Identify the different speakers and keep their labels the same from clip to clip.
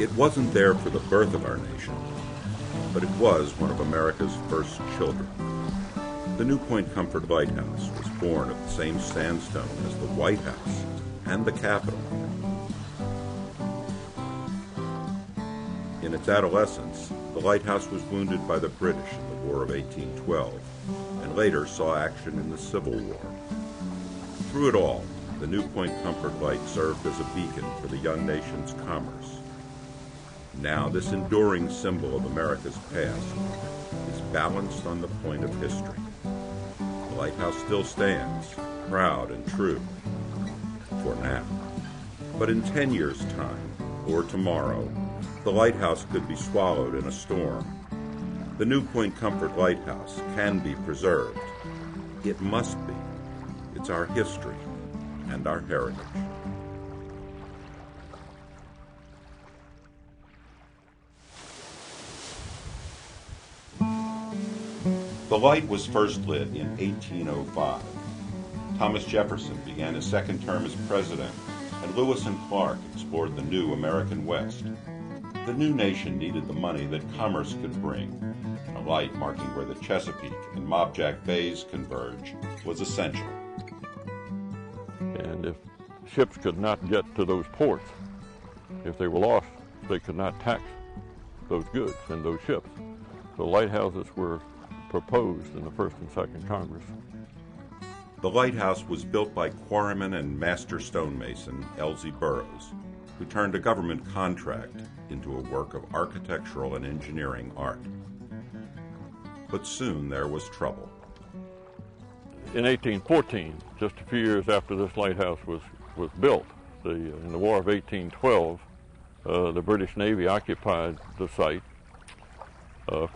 Speaker 1: It wasn't there for the birth of our nation, but it was one of America's first children. The New Point Comfort Lighthouse was born of the same sandstone as the White House and the Capitol. In its adolescence, the lighthouse was wounded by the British in the War of 1812, and later saw action in the Civil War. Through it all, the New Point Comfort Light served as a beacon for the young nation's commerce. Now, this enduring symbol of America's past is balanced on the point of history. The lighthouse still stands, proud and true, for now. But in 10 years' time, or tomorrow, the lighthouse could be swallowed in a storm. The New Point Comfort Lighthouse can be preserved. It must be. It's our history and our heritage. The light was first lit in 1805. Thomas Jefferson began his second term as president, and Lewis and Clark explored the new American West. The new nation needed the money that commerce could bring, and a light marking where the Chesapeake and Mobjack Bays converge was essential.
Speaker 2: And if ships could not get to those ports, if they were lost, they could not tax those goods and those ships. So lighthouses were proposed in the first and second Congress.
Speaker 1: The lighthouse was built by quarryman and master stonemason Elsie Burroughs, who turned a government contract into a work of architectural and engineering art. But soon there was trouble.
Speaker 2: In 1814, just a few years after this lighthouse was built, in the War of 1812, the British Navy occupied the site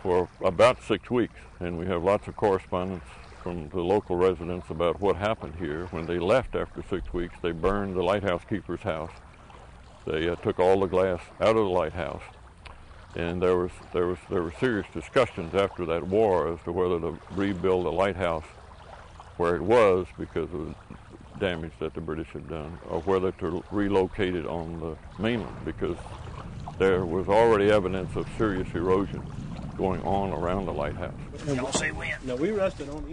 Speaker 2: for about 6 weeks, and we have lots of correspondence from the local residents about what happened here. When they left after 6 weeks, they burned the lighthouse keeper's house. They took all the glass out of the lighthouse, and there were serious discussions after that war as to whether to rebuild the lighthouse where it was because of the damage that the British had done, or whether to relocate it on the mainland because there was already evidence of serious erosion going on around the lighthouse.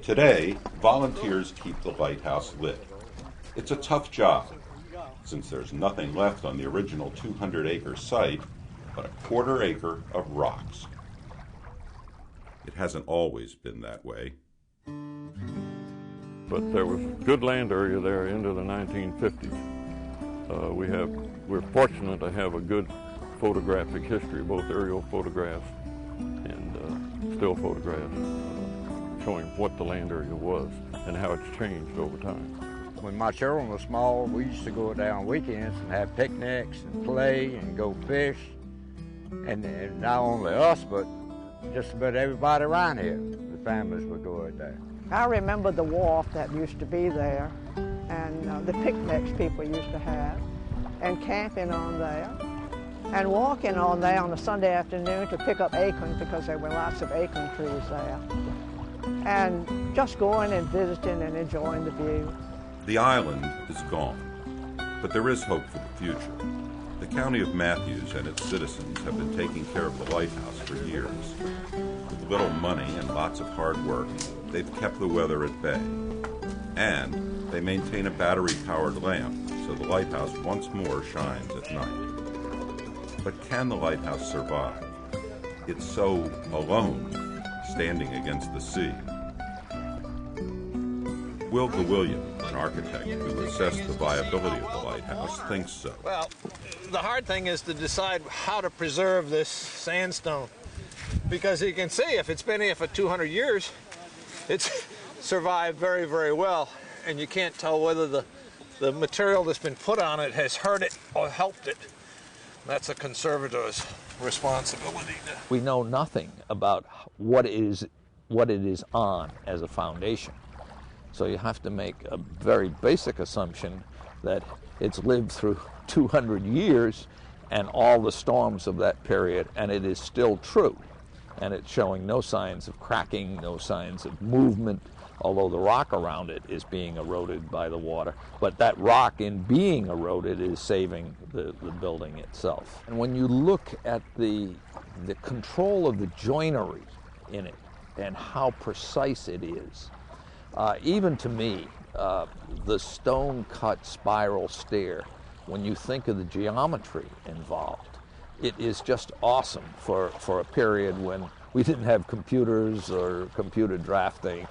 Speaker 1: Today, volunteers keep the lighthouse lit. It's a tough job, since there's nothing left on the original 200-acre site but a quarter acre of rocks. It hasn't always been that way.
Speaker 2: But there was good land area there into the 1950s. We're fortunate to have a good photographic history, both aerial photographs and still photographs showing what the land area was and how it's changed over time.
Speaker 3: When my children were small, we used to go down weekends and have picnics and play and go fish. And not only us, but just about everybody around here, the families would go there.
Speaker 4: I remember the wharf that used to be there, and the picnics people used to have, and camping on there, and walking on there on a Sunday afternoon to pick up acorns because there were lots of acorn trees there, and just going and visiting and enjoying the view.
Speaker 1: The island is gone, but there is hope for the future. The County of Matthews and its citizens have been taking care of the lighthouse for years. With little money and lots of hard work, they've kept the weather at bay. And they maintain a battery-powered lamp so the lighthouse once more shines at night. But can the lighthouse survive? It's so alone, standing against the sea. Wilka Williams, an architect who assessed the viability of the lighthouse, thinks so.
Speaker 5: Well, the hard thing is to decide how to preserve this sandstone. Because you can see, if it's been here for 200 years, it's survived very, very well. And you can't tell whether the material that's been put on it has hurt it or helped it. That's a conservator's responsibility.
Speaker 6: We know nothing about what it is on as a foundation. So you have to make a very basic assumption that it's lived through 200 years and all the storms of that period, and it is still true. And it's showing no signs of cracking, no signs of movement, although the rock around it is being eroded by the water. But that rock, in being eroded, is saving the building itself. And when you look at the control of the joinery in it and how precise it is, even to me, the stone-cut spiral stair, when you think of the geometry involved, it is just awesome for a period when we didn't have computers or computer drafting.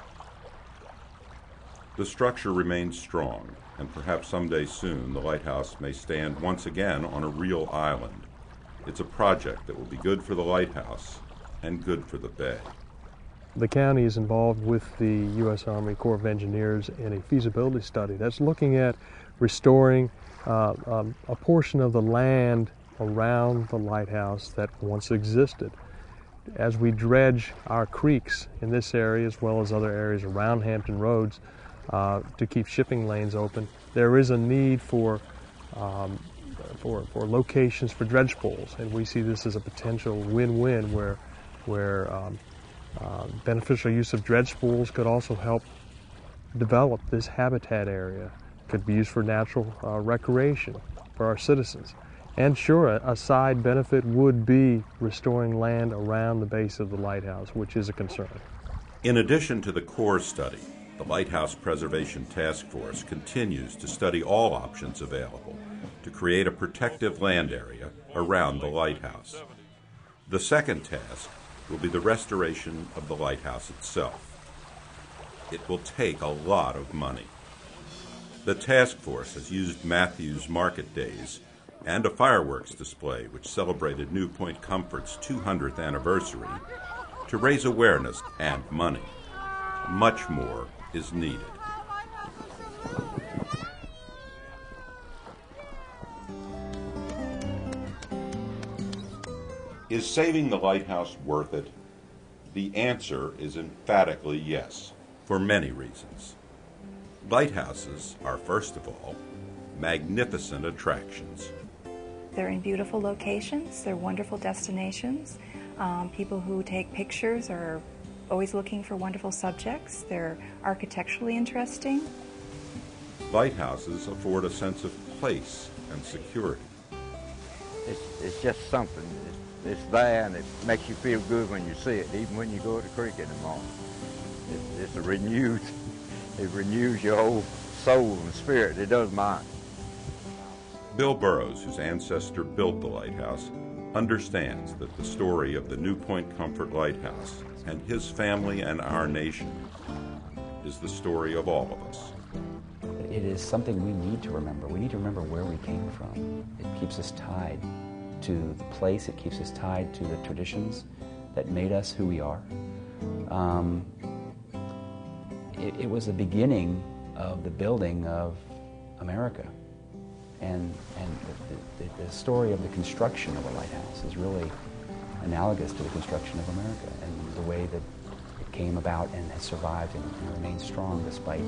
Speaker 1: The structure remains strong, and perhaps someday soon the lighthouse may stand once again on a real island. It's a project that will be good for the lighthouse and good for the bay.
Speaker 7: The county is involved with the U.S. Army Corps of Engineers in a feasibility study that's looking at restoring a portion of the land around the lighthouse that once existed. As we dredge our creeks in this area as well as other areas around Hampton Roads to keep shipping lanes open, there is a need for locations for dredge pools, and we see this as a potential win-win where beneficial use of dredge pools could also help develop this habitat area. Could be used for natural recreation for our citizens. And sure, a side benefit would be restoring land around the base of the lighthouse, which is a concern.
Speaker 1: In addition to the Corps study, the Lighthouse Preservation Task Force continues to study all options available to create a protective land area around the lighthouse. The second task will be the restoration of the lighthouse itself. It will take a lot of money. The task force has used Matthews Market Days and a fireworks display which celebrated New Point Comfort's 200th anniversary to raise awareness and money. Much more is needed. Is saving the lighthouse worth it? The answer is emphatically yes, for many reasons. Lighthouses are, first of all, magnificent attractions.
Speaker 8: They're in beautiful locations, they're wonderful destinations. People who take pictures are always looking for wonderful subjects. They're architecturally interesting.
Speaker 1: Lighthouses afford a sense of place and security.
Speaker 3: It's just something. It's there, and it makes you feel good when you see it, even when you go to the creek in the morning. It renews your whole soul and spirit. It does mine.
Speaker 1: Bill Burroughs, whose ancestor built the lighthouse, understands that the story of the New Point Comfort Lighthouse and his family and our nation is the story of all of us.
Speaker 9: It is something we need to remember. We need to remember where we came from. It keeps us tied to the place. It keeps us tied to the traditions that made us who we are. It was the beginning of the building of America. And the story of the construction of a lighthouse is really analogous to the construction of America and the way that it came about and has survived and remains strong despite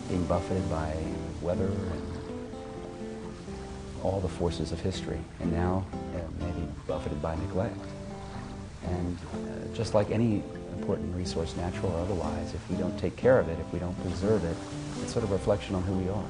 Speaker 9: being buffeted by weather and all the forces of history, and now maybe buffeted by neglect. And just like any important resource, natural or otherwise, if we don't take care of it, if we don't preserve it, it's sort of a reflection on who we are.